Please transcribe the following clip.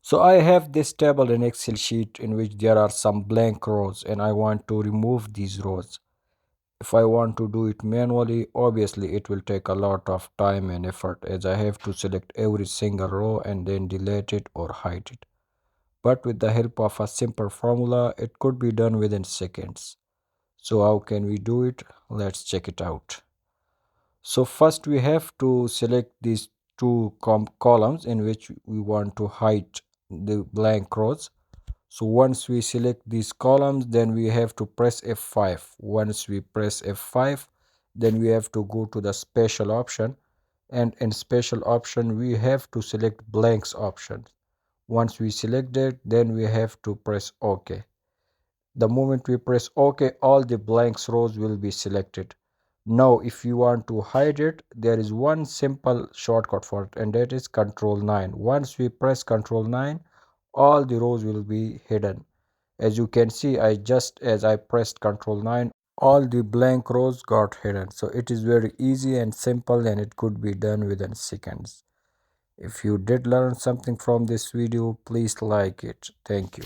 So I have this table in Excel sheet in which there are some blank rows and I want to remove these rows. If I want to do it manually, obviously it will take a lot of time and effort as I have to select every single row and then delete it or hide it. But with the help of a simple formula, it could be done within seconds. So how can we do it? Let's check it out. So first we have to select these two columns in which we want to hide the blank rows. So once we select these columns, then we have to press F5. Once we press F5, then we have to go to the special option, and in special option we have to select blanks option. Once we select it, then we have to press OK. The moment we press OK, all the blanks rows will be selected. Now if you want to hide it, there is one simple shortcut for it, and that is Control 9. Once we press Control 9, all the rows will be hidden. As you can see, as I pressed Control 9, all the blank rows got hidden. So it is very easy and simple, and it could be done within seconds. If you did learn something from this video, please like it. Thank you.